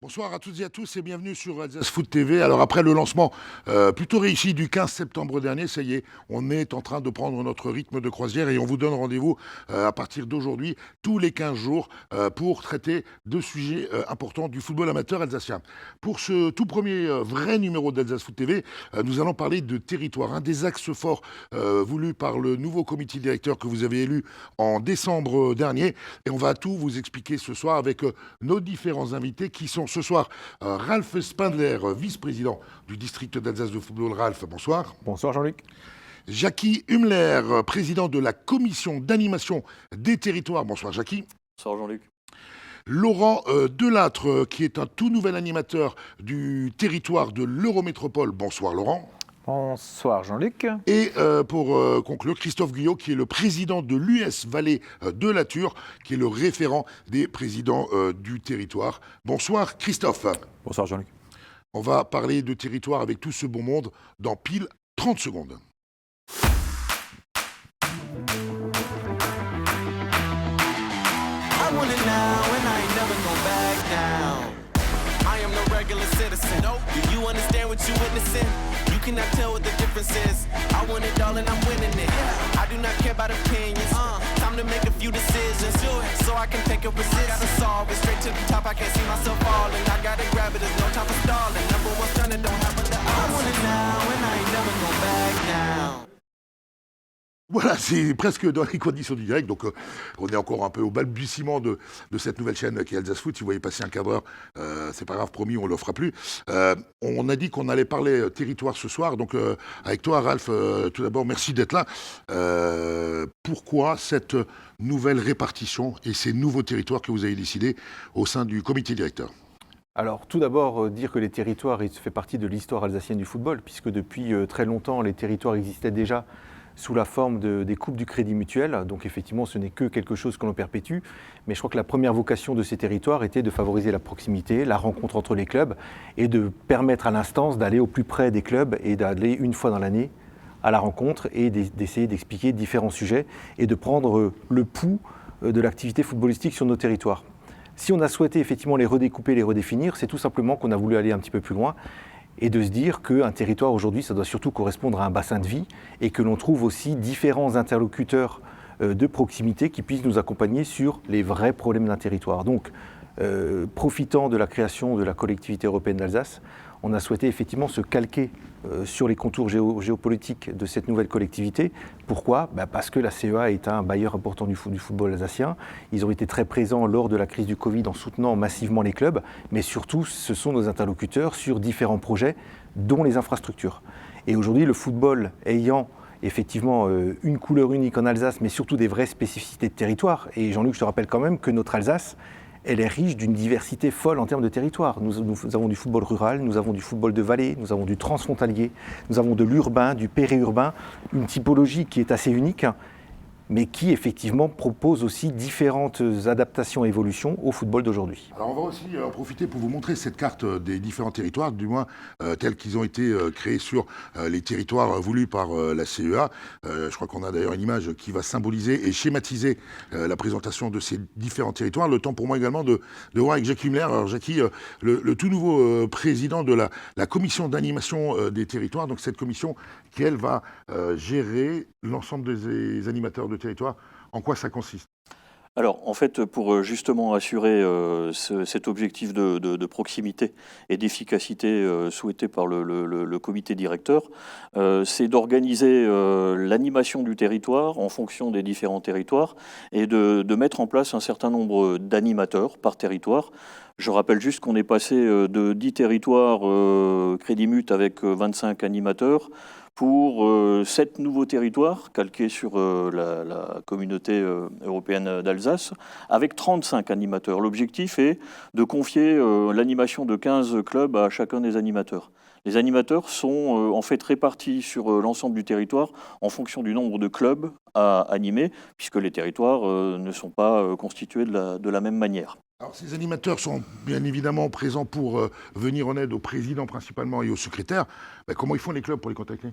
Bonsoir à toutes et à tous et bienvenue sur Alsace Foot TV. Alors après le lancement plutôt réussi du 15 septembre dernier, ça y est, on est en train de prendre notre rythme de croisière et on vous donne rendez-vous à partir d'aujourd'hui tous les 15 jours pour traiter de sujets importants du football amateur alsacien. Pour ce tout premier vrai numéro d'Alsace Foot TV, nous allons parler de territoire, un des axes forts voulus par le nouveau comité directeur que vous avez élu en décembre dernier. Et on va tout vous expliquer ce soir avec nos différents invités qui sont ce soir Ralph Spindler, vice-président du district d'Alsace de football. Ralph, bonsoir. Bonsoir Jean-Luc. Jackie Hummler, président de la commission d'animation des territoires. Bonsoir Jackie. Bonsoir Jean-Luc. Laurent Delattre, qui est un tout nouvel animateur du territoire de l'Eurométropole. Bonsoir Laurent. Bonsoir Jean-Luc. Et pour conclure, Christophe Guyot, qui est le président de l'US Vallée de la Thur, qui est le référent des présidents du territoire. Bonsoir Christophe. Bonsoir Jean-Luc. On va parler de territoire avec tout ce bon monde dans pile 30 secondes. Citizen. Nope. Do you understand what you're witnessing? You cannot tell what the difference is. I want it all and I'm winning it. I do not care about opinions. Time to make a few decisions. So I can take a position. Gotta solve it straight to the top. I can't see myself falling. I gotta grab it. There's no time for stalling. Number one stunner don't happen to us. I want it now and I ain't never going back now. Voilà, c'est presque dans les conditions du direct, donc on est encore un peu au balbutiement de cette nouvelle chaîne qui est Alsace Foot. Si vous voyez passer un quart d'heure, c'est pas grave, promis, on ne le fera plus. On a dit qu'on allait parler territoire ce soir, donc avec toi Ralph, tout d'abord, merci d'être là. Pourquoi cette nouvelle répartition et ces nouveaux territoires que vous avez décidés au sein du comité directeur ? Alors tout d'abord, dire que les territoires, il fait partie de l'histoire alsacienne du football, puisque depuis très longtemps, les territoires existaient déjà sous la forme des coupes du Crédit Mutuel. Donc effectivement, ce n'est que quelque chose que l'on perpétue. Mais je crois que la première vocation de ces territoires était de favoriser la proximité, la rencontre entre les clubs et de permettre à l'instance d'aller au plus près des clubs et d'aller une fois dans l'année à la rencontre et d'essayer d'expliquer différents sujets et de prendre le pouls de l'activité footballistique sur nos territoires. Si on a souhaité effectivement les redécouper, les redéfinir, c'est tout simplement qu'on a voulu aller un petit peu plus loin et de se dire qu'un territoire aujourd'hui, ça doit surtout correspondre à un bassin de vie et que l'on trouve aussi différents interlocuteurs de proximité qui puissent nous accompagner sur les vrais problèmes d'un territoire. Donc, profitant de la création de la collectivité européenne d'Alsace, on a souhaité effectivement se calquer sur les contours géopolitiques de cette nouvelle collectivité. Pourquoi ? Parce que la CEA est un bailleur important du football alsacien. Ils ont été très présents lors de la crise du Covid en soutenant massivement les clubs, mais surtout, ce sont nos interlocuteurs sur différents projets, dont les infrastructures. Et aujourd'hui, le football ayant effectivement une couleur unique en Alsace, mais surtout des vraies spécificités de territoire. Et Jean-Luc, je te rappelle quand même que notre Alsace, elle est riche d'une diversité folle en termes de territoire. Nous avons du football rural, nous avons du football de vallée, nous avons du transfrontalier, nous avons de l'urbain, du périurbain, une typologie qui est assez unique, mais qui effectivement propose aussi différentes adaptations et évolutions au football d'aujourd'hui. Alors on va aussi en profiter pour vous montrer cette carte des différents territoires, du moins tels qu'ils ont été créés sur les territoires voulus par la CEA. Je crois qu'on a d'ailleurs une image qui va symboliser et schématiser la présentation de ces différents territoires. Le temps pour moi également de voir avec Jackie Hummler. Alors Jackie, le tout nouveau président de la commission d'animation des territoires, donc cette commission qui elle va gérer l'ensemble des animateurs de territoire. En quoi ça consiste ? Alors, en fait, pour justement assurer cet objectif de proximité et d'efficacité souhaité par le comité directeur, c'est d'organiser l'animation du territoire en fonction des différents territoires et de mettre en place un certain nombre d'animateurs par territoire. Je rappelle juste qu'on est passé de 10 territoires Crédit Mut avec 25 animateurs pour 7 nouveaux territoires calqués sur la communauté européenne d'Alsace, avec 35 animateurs. L'objectif est de confier l'animation de 15 clubs à chacun des animateurs. Les animateurs sont en fait répartis sur l'ensemble du territoire en fonction du nombre de clubs à animer, puisque les territoires ne sont pas constitués de la même manière. Alors, ces animateurs sont bien évidemment présents pour venir en aide au président principalement et au secrétaire. Comment ils font les clubs pour les contacter ?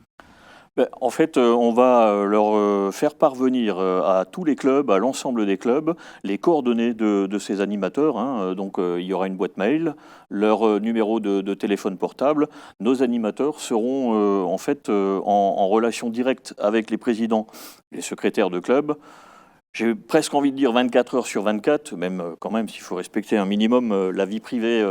En fait, on va leur faire parvenir à tous les clubs, à l'ensemble des clubs, les coordonnées de ces animateurs. Donc, il y aura une boîte mail, leur numéro de téléphone portable. Nos animateurs seront en fait en relation directe avec les présidents, les secrétaires de clubs. J'ai presque envie de dire 24 heures sur 24, même quand même s'il faut respecter un minimum la vie privée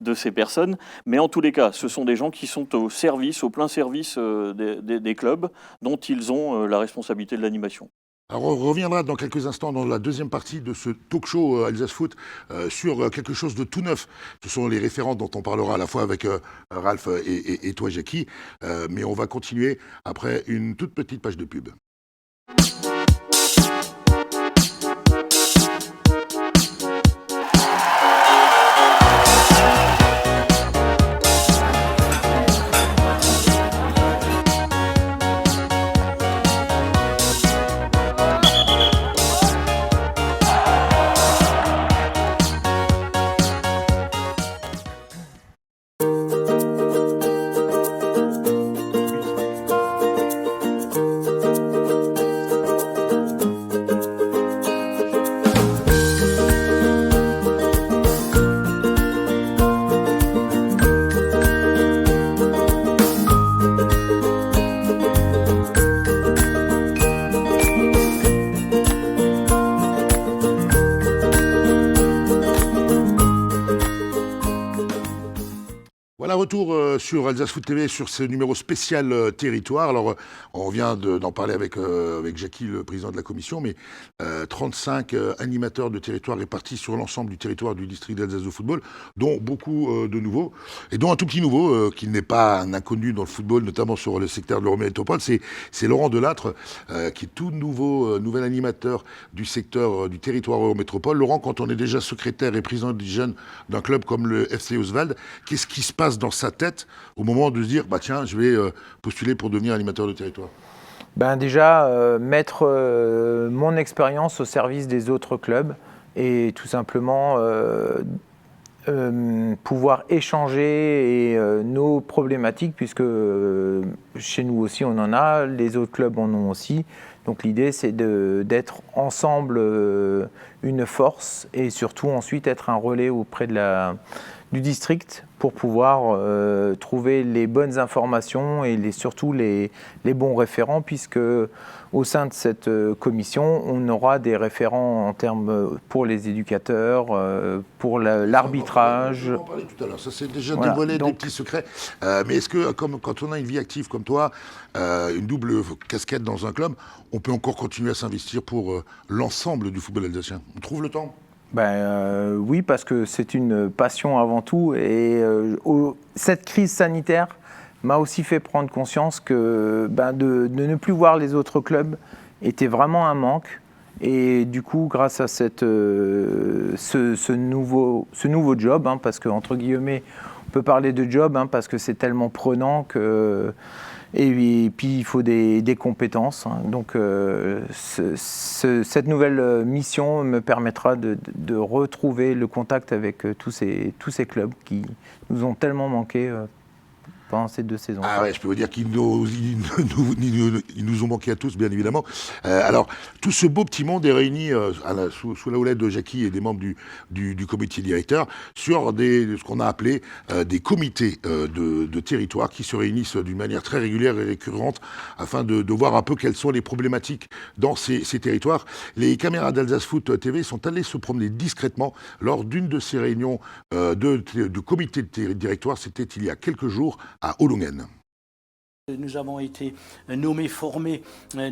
de ces personnes. Mais en tous les cas, ce sont des gens qui sont au plein service des clubs dont ils ont la responsabilité de l'animation. Alors on reviendra dans quelques instants dans la deuxième partie de ce talk show Alsace Foot sur quelque chose de tout neuf. Ce sont les référents dont on parlera à la fois avec Ralph et toi Jackie. Mais on va continuer après une toute petite page de pub. Voilà, retour sur Alsace Foot TV, sur ce numéro spécial territoire. Alors, on vient d'en parler avec Jackie, le président de la commission, mais 35 animateurs de territoire répartis sur l'ensemble du territoire du district d'Alsace de football, dont beaucoup de nouveaux, et dont un tout petit nouveau, qui n'est pas un inconnu dans le football, notamment sur le secteur de l'Eurométropole, c'est Laurent Delattre, qui est tout nouvel animateur du secteur du territoire Eurométropole. Laurent, quand on est déjà secrétaire et président des jeunes d'un club comme le FC Oswald, qu'est-ce qui se passe dans sa tête au moment de se dire bah tiens, je vais postuler pour devenir animateur de territoire? Déjà, mettre mon expérience au service des autres clubs et tout simplement pouvoir échanger nos problématiques, puisque chez nous aussi on en a, les autres clubs en ont aussi. Donc l'idée c'est d'être ensemble une force et surtout ensuite être un relais auprès du district pour pouvoir trouver les bonnes informations et surtout les bons référents, puisque au sein de cette commission, on aura des référents en termes pour les éducateurs, pour l'arbitrage. On en parlait tout à l'heure, ça c'est déjà dévoilé des petits secrets. Mais est-ce que quand on a une vie active comme toi, une double casquette dans un club, on peut encore continuer à s'investir pour l'ensemble du football alsacien? On trouve le temps? Oui, parce que c'est une passion avant tout. Et cette crise sanitaire m'a aussi fait prendre conscience que de ne plus voir les autres clubs était vraiment un manque. Et du coup, grâce à ce nouveau job, parce que entre guillemets, on peut parler de job parce que c'est tellement prenant que... Et puis il faut des compétences. Donc cette nouvelle mission me permettra de retrouver le contact avec tous ces clubs qui nous ont tellement manqué pendant ces 2 saisons. Ah ouais, je peux vous dire qu'ils nous ont manqué à tous, bien évidemment. Alors, tout ce beau petit monde est réuni sous la houlette de Jackie et des membres du comité directeur sur ce qu'on a appelé des comités de territoire qui se réunissent d'une manière très régulière et récurrente afin de voir un peu quelles sont les problématiques dans ces territoires. Les caméras d'Alsace Foot TV sont allées se promener discrètement lors d'une de ces réunions de comité de directoire. C'était il y a quelques jours à Ohlungen. Nous avons été nommés, formés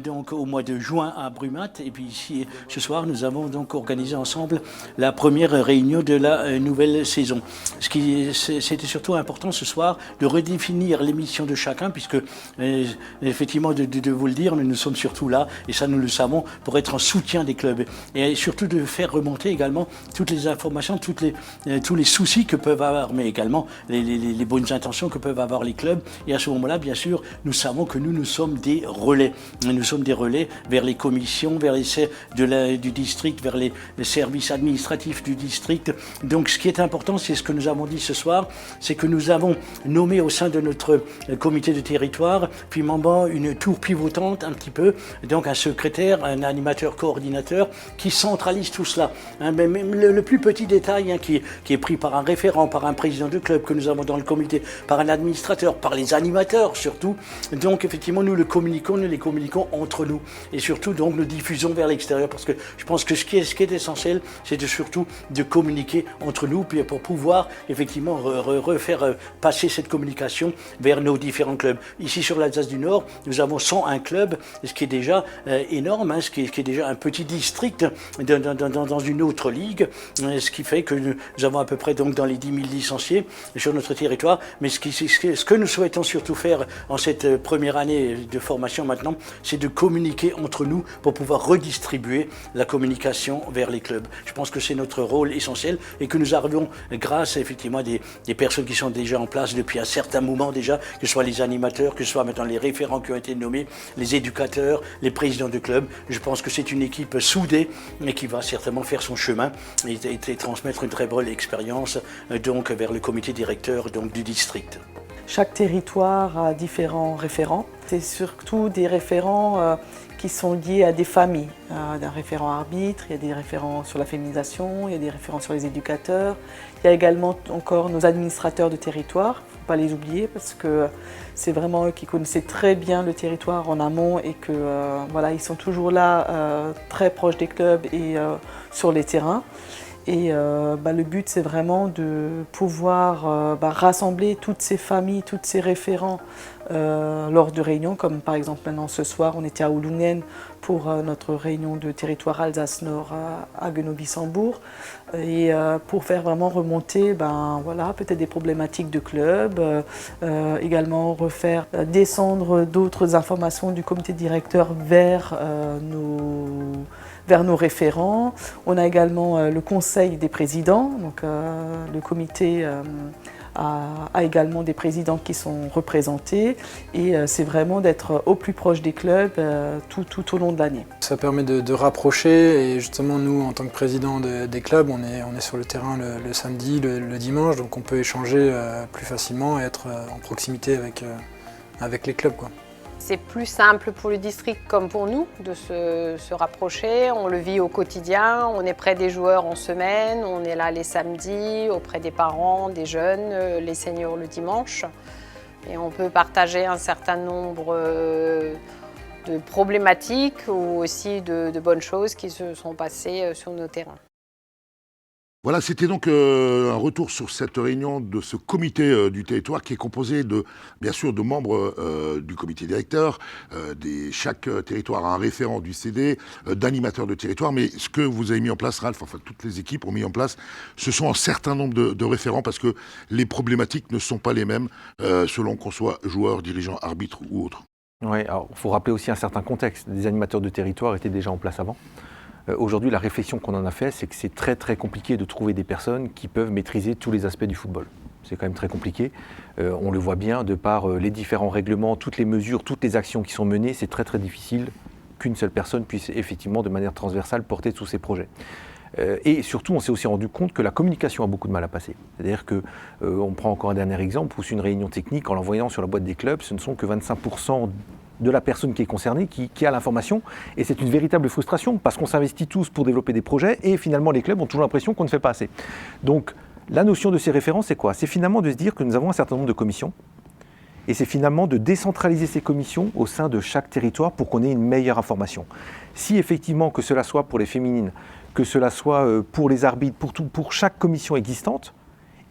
donc au mois de juin à Brumath, et puis ici ce soir nous avons donc organisé ensemble la première réunion de la nouvelle saison. C'était surtout important ce soir de redéfinir les missions de chacun, puisque effectivement de vous le dire, nous sommes surtout là, et ça nous le savons, pour être en soutien des clubs, et surtout de faire remonter également toutes les informations, tous les soucis que peuvent avoir, mais également les bonnes intentions que peuvent avoir les clubs, et à ce moment-là bien sûr directeurs, nous savons que nous sommes des relais. Nous sommes des relais vers les commissions, vers les du district, vers les services administratifs du district. Donc ce qui est important, c'est ce que nous avons dit ce soir, c'est que nous avons nommé au sein de notre comité de territoire, puis membre une tour pivotante un petit peu, donc un secrétaire, un animateur coordinateur qui centralise tout cela. Même le plus petit détail qui est pris par un référent, par un président de club que nous avons dans le comité, par un administrateur, par les animateurs surtout. Donc effectivement, nous les communiquons entre nous. Et surtout, donc, nous diffusons vers l'extérieur parce que je pense que ce qui est essentiel, c'est surtout de communiquer entre nous puis pour pouvoir effectivement refaire passer cette communication vers nos différents clubs. Ici sur l'Alsace du Nord, nous avons 101 clubs, ce qui est déjà énorme, ce qui est déjà un petit district dans une autre ligue, ce qui fait que nous avons à peu près donc dans les 10 000 licenciés sur notre territoire. Mais ce que nous souhaitons surtout faire en cette première année de formation maintenant, c'est de communiquer entre nous pour pouvoir redistribuer la communication vers les clubs. Je pense que c'est notre rôle essentiel et que nous arrivons grâce effectivement à des personnes qui sont déjà en place depuis un certain moment déjà, que ce soit les animateurs, que ce soit maintenant les référents qui ont été nommés, les éducateurs, les présidents de clubs. Je pense que c'est une équipe soudée mais qui va certainement faire son chemin et transmettre une très belle expérience donc vers le comité directeur donc, du district. Chaque territoire a différents référents. C'est surtout des référents qui sont liés à des familles. Il y a un référent arbitre, il y a des référents sur la féminisation, il y a des référents sur les éducateurs. Il y a également encore nos administrateurs de territoire, il ne faut pas les oublier parce que c'est vraiment eux qui connaissaient très bien le territoire en amont et que voilà, ils sont toujours là, très proches des clubs et sur les terrains. Et le but, c'est vraiment de pouvoir rassembler toutes ces familles, tous ces référents lors de réunions, comme par exemple maintenant ce soir, on était à Oulungen pour notre réunion de territoire Alsace-Nord à Guenau-Bissembourg, et pour faire vraiment remonter peut-être des problématiques de club, également refaire descendre d'autres informations du comité directeur vers nos référents. On a également le conseil des présidents, donc le comité a également des présidents qui sont représentés et c'est vraiment d'être au plus proche des clubs tout au long de l'année. Ça permet de rapprocher et justement nous en tant que président des clubs on est sur le terrain le samedi, le dimanche, donc on peut échanger plus facilement et être en proximité avec les clubs, quoi. C'est plus simple pour le district comme pour nous de se rapprocher. On le vit au quotidien, on est près des joueurs en semaine, on est là les samedis, auprès des parents, des jeunes, les seniors le dimanche. Et on peut partager un certain nombre de problématiques ou aussi de bonnes choses qui se sont passées sur nos terrains. Voilà, c'était donc un retour sur cette réunion de ce comité du territoire qui est composé bien sûr, de membres du comité directeur. Chaque territoire a un référent du CD, d'animateurs de territoire. Mais ce que vous avez mis en place, Ralph, enfin toutes les équipes ont mis en place, ce sont un certain nombre de référents parce que les problématiques ne sont pas les mêmes selon qu'on soit joueur, dirigeant, arbitre ou autre. Oui, alors il faut rappeler aussi un certain contexte. Les animateurs de territoire étaient déjà en place avant. Aujourd'hui, la réflexion qu'on en a fait, c'est que c'est très très compliqué de trouver des personnes qui peuvent maîtriser tous les aspects du football. C'est quand même très compliqué. On le voit bien, de par les différents règlements, toutes les mesures, toutes les actions qui sont menées, c'est très très difficile qu'une seule personne puisse effectivement de manière transversale porter tous ces projets. Et surtout, on s'est aussi rendu compte que la communication a beaucoup de mal à passer. C'est-à-dire qu'on prend encore un dernier exemple, où c'est une réunion technique, en l'envoyant sur la boîte des clubs, ce ne sont que 25% de la personne qui est concernée, qui a l'information. Et c'est une véritable frustration, parce qu'on s'investit tous pour développer des projets, et finalement les clubs ont toujours l'impression qu'on ne fait pas assez. Donc la notion de ces référents, c'est quoi? C'est finalement de se dire que nous avons un certain nombre de commissions, et c'est finalement de décentraliser ces commissions au sein de chaque territoire pour qu'on ait une meilleure information. Si effectivement, que cela soit pour les féminines, que cela soit pour les arbitres, pour chaque commission existante,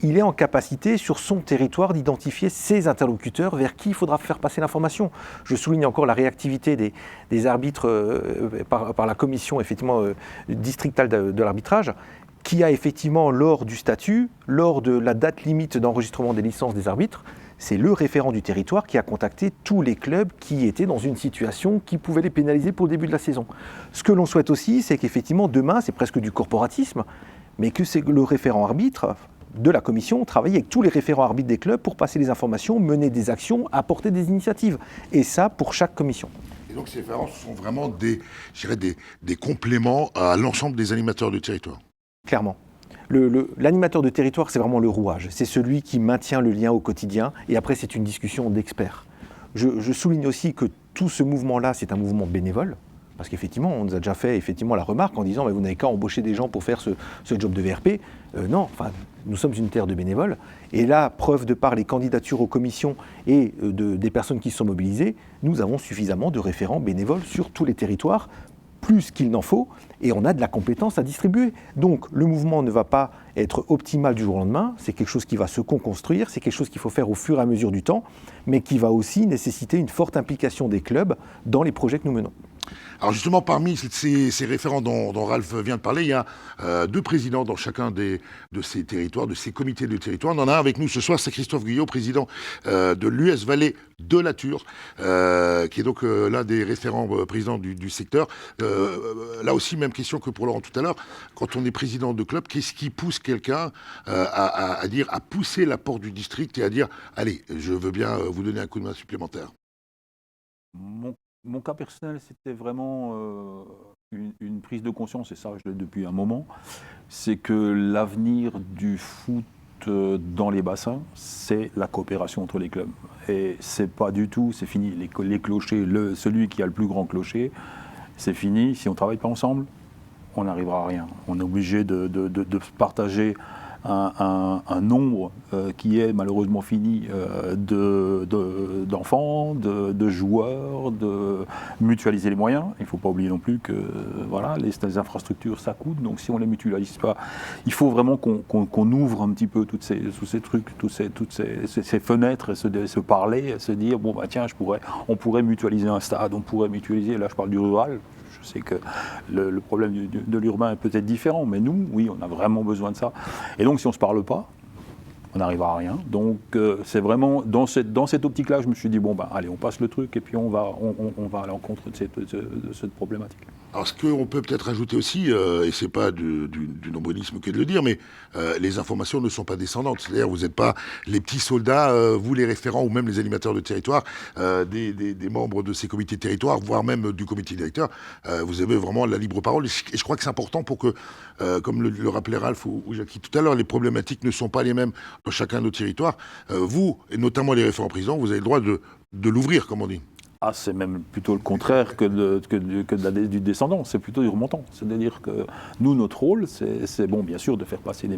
il est en capacité sur son territoire d'identifier ses interlocuteurs vers qui il faudra faire passer l'information. Je souligne encore la réactivité des arbitres par la commission effectivement, districtale de l'arbitrage, qui a effectivement lors du statut, lors de la date limite d'enregistrement des licences des arbitres, c'est le référent du territoire qui a contacté tous les clubs qui étaient dans une situation qui pouvait les pénaliser pour le début de la saison. Ce que l'on souhaite aussi, c'est qu'effectivement demain, c'est presque du corporatisme, mais que c'est le référent arbitre de la commission travailler avec tous les référents arbitres des clubs pour passer les informations, mener des actions, apporter des initiatives. Et ça, pour chaque commission. Et donc ces référents sont vraiment des compléments à l'ensemble des animateurs de territoire. Clairement. L'animateur de territoire, c'est vraiment le rouage. C'est celui qui maintient le lien au quotidien. Et après, c'est une discussion d'experts. Je souligne aussi que tout ce mouvement-là, c'est un mouvement bénévole. Parce qu'effectivement, on nous a déjà fait la remarque en disant « vous n'avez qu'à embaucher des gens pour faire ce job de VRP ». Non, nous sommes une terre de bénévoles. Et là, preuve de par les candidatures aux commissions et des personnes qui sont mobilisées, nous avons suffisamment de référents bénévoles sur tous les territoires, plus qu'il n'en faut, et on a de la compétence à distribuer. Donc le mouvement ne va pas être optimal du jour au lendemain, c'est quelque chose qui va se construire, c'est quelque chose qu'il faut faire au fur et à mesure du temps, mais qui va aussi nécessiter une forte implication des clubs dans les projets que nous menons. Alors justement, parmi ces référents dont Ralph vient de parler, il y a 2 présidents dans chacun de ces territoires, de ces comités de territoire. On en a un avec nous ce soir, c'est Christophe Guyot, président de l'US Valais de la Ture, qui est donc l'un des référents présidents du secteur. Là aussi, même question que pour Laurent tout à l'heure. Quand on est président de club, qu'est-ce qui pousse quelqu'un à pousser la porte du district et à dire « Allez, je veux bien vous donner un coup de main supplémentaire ». Mon cas personnel, c'était vraiment une prise de conscience, et ça, je l'ai depuis un moment, c'est que l'avenir du foot dans les bassins, c'est la coopération entre les clubs. Et c'est pas du tout, c'est fini. Les clochers, celui qui a le plus grand clocher, c'est fini. Si on ne travaille pas ensemble, on n'arrivera à rien. On est obligé de partager un nombre qui est malheureusement fini d'enfants, de joueurs, de mutualiser les moyens. Il ne faut pas oublier non plus que voilà, les infrastructures, ça coûte. Donc si on ne les mutualise pas, il faut vraiment qu'on ouvre un petit peu tous ces trucs, toutes ces fenêtres, et se parler, et se dire, bon bah tiens, on pourrait mutualiser un stade, on pourrait mutualiser, là je parle du rural. Je sais que le problème de l'urbain est peut-être différent, mais nous, oui, on a vraiment besoin de ça. Et donc, si on ne se parle pas, on n'arrivera à rien. Donc, c'est vraiment dans cette optique-là, je me suis dit, bon, ben, allez, on passe le truc et puis on va à l'encontre de cette problématique. Alors, ce qu'on peut peut-être ajouter aussi, et c'est pas du nombrilisme que de le dire, mais les informations ne sont pas descendantes. C'est-à-dire, vous n'êtes pas les petits soldats, vous les référents ou même les animateurs de territoire, des membres de ces comités de territoire, voire même du comité directeur. Vous avez vraiment la libre parole. Et je crois que c'est important pour que, comme le rappelait Ralph ou Jackie tout à l'heure, les problématiques ne sont pas les mêmes dans chacun de nos territoires. Vous, et notamment les référents présidents, vous avez le droit de l'ouvrir, comme on dit. Ah, c'est même plutôt le contraire du descendant, c'est plutôt du remontant. C'est-à-dire que nous, notre rôle, c'est bon, bien sûr, de faire passer des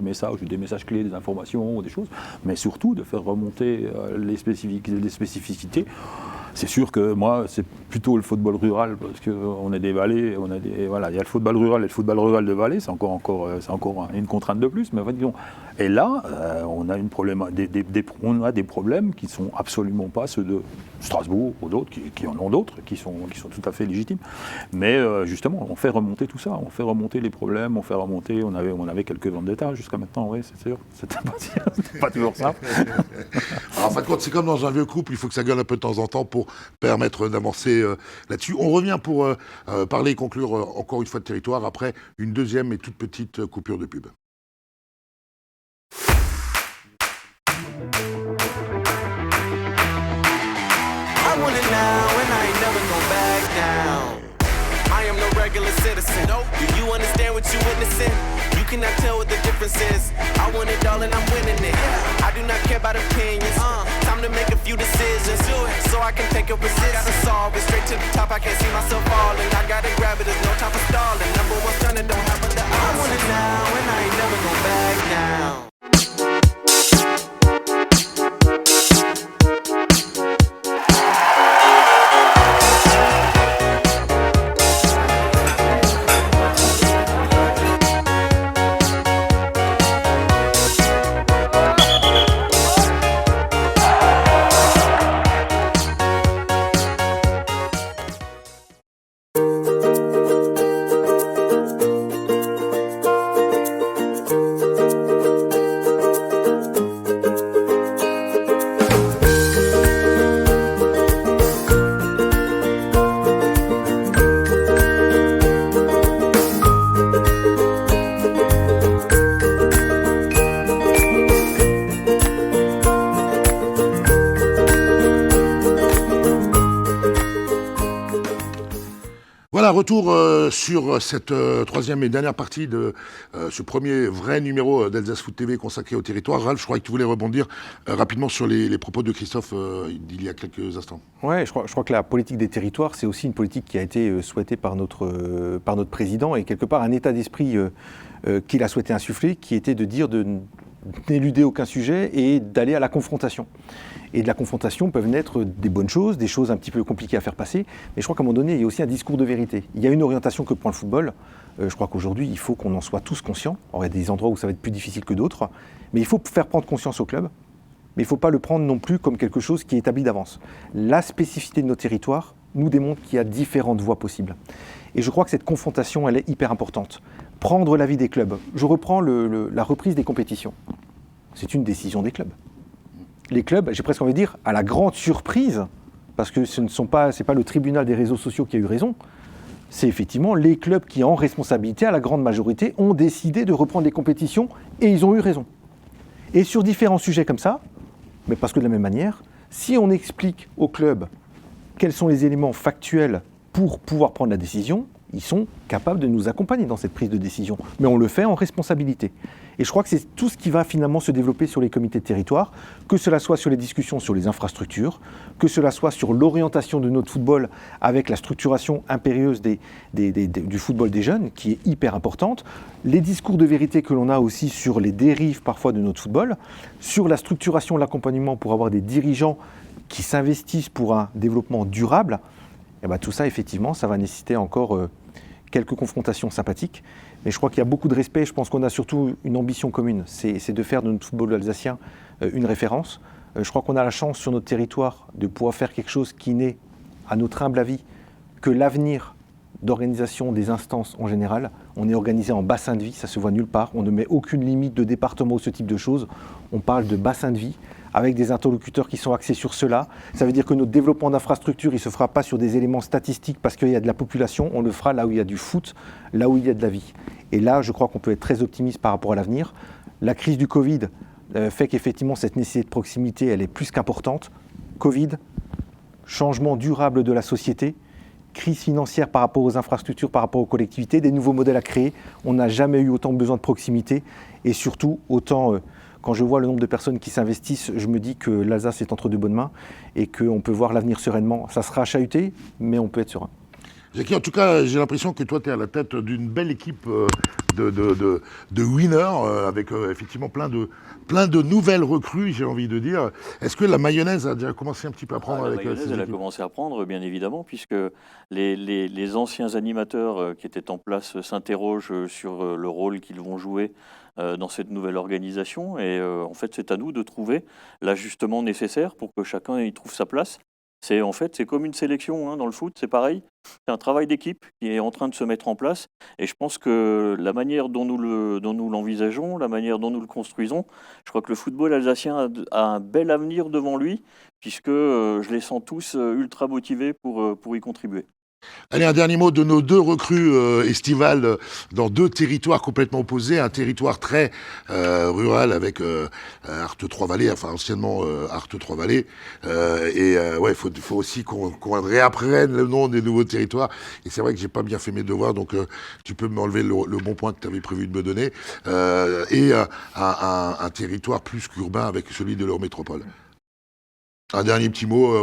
messages clés, des informations, des choses, mais surtout de faire remonter les spécificités. C'est sûr que moi, c'est plutôt le football rural, parce qu'on est des vallées, voilà, il y a le football rural et le football rural de vallée, c'est encore une contrainte de plus, mais en fait, disons, et là, on a des problèmes qui sont absolument pas ceux de Strasbourg ou d'autres, qui en ont d'autres, qui sont tout à fait légitimes. Mais justement, on fait remonter tout ça, on fait remonter les problèmes, on avait quelques vendettas jusqu'à maintenant, oui, c'est sûr, c'était pas toujours simple. Alors, en fin de compte, c'est comme dans un vieux couple, il faut que ça gueule un peu de temps en temps pour permettre d'avancer là-dessus. On revient pour parler et conclure encore une fois de territoire après une deuxième et toute petite coupure de pub. I want it now and I ain't never gonna back down. I am no regular citizen. Do you understand what you witnessing? You cannot tell what the difference is. I want it all and I'm winning it. I do not care about opinions. Time to make a few decisions so I can take a position. Gotta solve it straight to the top. I can't see myself falling. I gotta grab it. There's no time for stalling. Number one son, it don't happen to us. I want it now and I ain't never gonna back down. retour sur cette troisième et dernière partie de ce premier vrai numéro d'Alsace Foot TV consacré au territoire. Ralph, je crois que tu voulais rebondir rapidement sur les propos de Christophe il y a quelques instants. Oui, je crois que la politique des territoires, c'est aussi une politique qui a été souhaitée par notre président et quelque part un état d'esprit qu'il a souhaité insuffler, qui était de dire de n'éluder aucun sujet et d'aller à la confrontation. Et de la confrontation peuvent naître des bonnes choses, des choses un petit peu compliquées à faire passer, mais je crois qu'à un moment donné, il y a aussi un discours de vérité. Il y a une orientation que prend le football. Je crois qu'aujourd'hui, il faut qu'on en soit tous conscients. Alors, il y a des endroits où ça va être plus difficile que d'autres, mais il faut faire prendre conscience au club, mais il ne faut pas le prendre non plus comme quelque chose qui est établi d'avance. La spécificité de nos territoires nous démontre qu'il y a différentes voies possibles. Et je crois que cette confrontation, elle est hyper importante. Prendre l'avis des clubs. Je reprends la reprise des compétitions. C'est une décision des clubs. Les clubs, j'ai presque envie de dire, à la grande surprise, parce que c'est pas le tribunal des réseaux sociaux qui a eu raison, c'est effectivement les clubs qui, en responsabilité, à la grande majorité, ont décidé de reprendre les compétitions et ils ont eu raison. Et sur différents sujets comme ça, mais parce que de la même manière, si on explique aux clubs quels sont les éléments factuels pour pouvoir prendre la décision, ils sont capables de nous accompagner dans cette prise de décision. Mais on le fait en responsabilité. Et je crois que c'est tout ce qui va finalement se développer sur les comités de territoire, que cela soit sur les discussions sur les infrastructures, que cela soit sur l'orientation de notre football avec la structuration impérieuse du football des jeunes, qui est hyper importante, les discours de vérité que l'on a aussi sur les dérives parfois de notre football, sur la structuration, l'accompagnement pour avoir des dirigeants qui s'investissent pour un développement durable. Et bien, tout ça, effectivement, ça va nécessiter encore quelques confrontations sympathiques. Mais je crois qu'il y a beaucoup de respect. Je pense qu'on a surtout une ambition commune. C'est de faire de notre football alsacien une référence. Je crois qu'on a la chance sur notre territoire de pouvoir faire quelque chose qui n'est, à notre humble avis, que l'avenir d'organisation des instances en général. On est organisé en bassin de vie, ça se voit nulle part. On ne met aucune limite de département ou ce type de choses. On parle de bassin de vie, avec des interlocuteurs qui sont axés sur cela. Ça veut dire que notre développement d'infrastructures, il ne se fera pas sur des éléments statistiques parce qu'il y a de la population, on le fera là où il y a du foot, là où il y a de la vie. Et là, je crois qu'on peut être très optimiste par rapport à l'avenir. La crise du Covid fait qu'effectivement, cette nécessité de proximité, elle est plus qu'importante. Covid, changement durable de la société, crise financière par rapport aux infrastructures, par rapport aux collectivités, des nouveaux modèles à créer. On n'a jamais eu autant besoin de proximité et surtout autant... Quand je vois le nombre de personnes qui s'investissent, je me dis que l'Alsace est entre de bonnes mains et qu'on peut voir l'avenir sereinement. Ça sera chahuté, mais on peut être serein. Jackie, en tout cas, j'ai l'impression que toi, tu es à la tête d'une belle équipe de winners, avec effectivement plein de nouvelles recrues, j'ai envie de dire. Est-ce que la mayonnaise a déjà commencé un petit peu à prendre avec La mayonnaise, elle a commencé à prendre, bien évidemment, puisque les anciens animateurs qui étaient en place s'interrogent sur le rôle qu'ils vont jouer dans cette nouvelle organisation. Et en fait, c'est à nous de trouver l'ajustement nécessaire pour que chacun y trouve sa place. C'est comme une sélection dans le foot, c'est pareil. C'est un travail d'équipe qui est en train de se mettre en place. Et je pense que la manière dont nous l'envisageons, la manière dont nous le construisons, je crois que le football alsacien a un bel avenir devant lui, puisque je les sens tous ultra motivés pour y contribuer. Allez, un dernier mot de nos deux recrues estivales dans deux territoires complètement opposés. Un territoire très rural avec Arthes-Trois-Vallées, enfin anciennement Arthes-Trois-Vallées. Ouais, faut aussi qu'on réapprenne le nom des nouveaux territoires. Et c'est vrai que j'ai pas bien fait mes devoirs, donc tu peux m'enlever le bon point que tu avais prévu de me donner. Et un territoire plus qu'urbain avec celui de leur métropole. Un dernier petit mot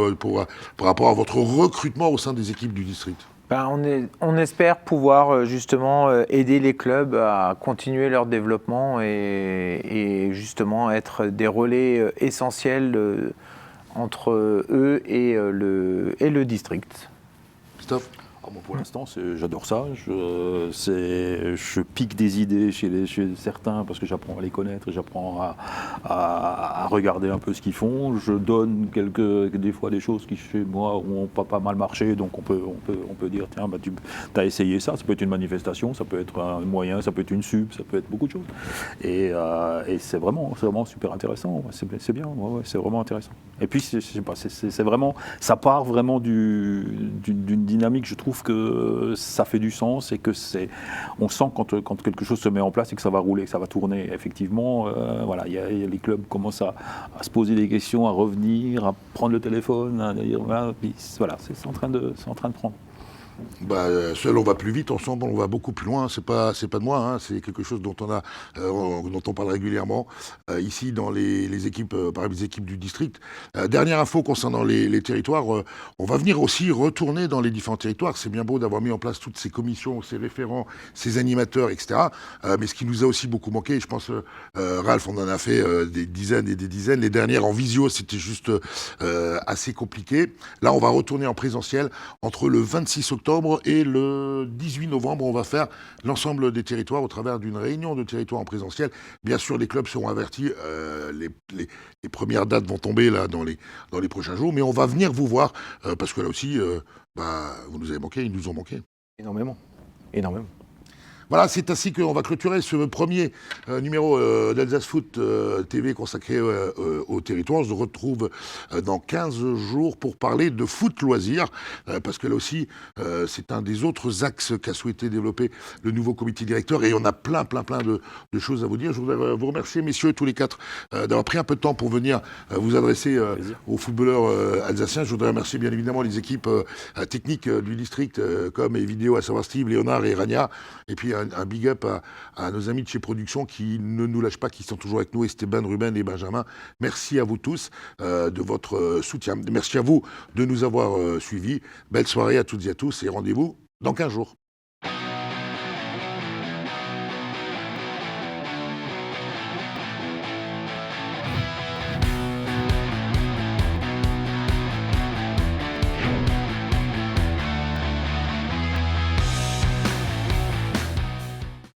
par rapport à votre recrutement au sein des équipes du district. On espère pouvoir justement aider les clubs à continuer leur développement et justement être des relais essentiels entre eux et le district. Christophe ? Pour l'instant, j'adore ça. Je pique des idées chez certains parce que j'apprends à les connaître, j'apprends à regarder un peu ce qu'ils font. Je donne des fois des choses qui chez moi ont pas mal marché, donc on peut dire tiens, tu as essayé ça. Ça peut être une manifestation, ça peut être un moyen, ça peut être une sub, ça peut être beaucoup de choses. Et c'est vraiment super intéressant. C'est bien, c'est vraiment intéressant. Et puis c'est vraiment, ça part vraiment d'une dynamique, je trouve que ça fait du sens et que on sent quand quelque chose se met en place et que ça va rouler, que ça va tourner. Effectivement, les clubs commencent à se poser des questions, à revenir, à prendre le téléphone, à dire voilà, c'est en train de prendre. Seul on va plus vite, ensemble on va beaucoup plus loin. C'est pas de moi, hein, c'est quelque chose dont on parle régulièrement ici dans les équipes, par exemple les équipes du district. Dernière info concernant les territoires, on va venir aussi retourner dans les différents territoires. C'est bien beau d'avoir mis en place toutes ces commissions, ces référents, ces animateurs, etc. Mais ce qui nous a aussi beaucoup manqué, je pense, Ralph, on en a fait des dizaines et des dizaines. Les dernières en visio, c'était juste assez compliqué. Là, on va retourner en présentiel entre le 26 octobre et le 18 novembre. On va faire l'ensemble des territoires au travers d'une réunion de territoires en présentiel. Bien sûr, les clubs seront avertis. Les premières dates vont tomber là dans les prochains jours. Mais on va venir vous voir parce que là aussi, vous nous avez manqué, ils nous ont manqué. Énormément. Voilà, c'est ainsi qu'on va clôturer ce premier numéro d'Alsace Foot TV consacré au territoire. On se retrouve dans 15 jours pour parler de foot loisirs, parce que là aussi, c'est un des autres axes qu'a souhaité développer le nouveau comité directeur, et on a plein de choses à vous dire. Je voudrais vous remercier, messieurs, tous les quatre, d'avoir pris un peu de temps pour venir vous adresser aux footballeurs alsaciens. Je voudrais remercier bien évidemment les équipes techniques du district, com et vidéo, à savoir Steve, Léonard et Rania, et puis un big up à nos amis de chez Production qui ne nous lâchent pas, qui sont toujours avec nous, Esteban, Ruben et Benjamin. Merci à vous tous de votre soutien. Merci à vous de nous avoir suivis. Belle soirée à toutes et à tous et rendez-vous dans 15 jours.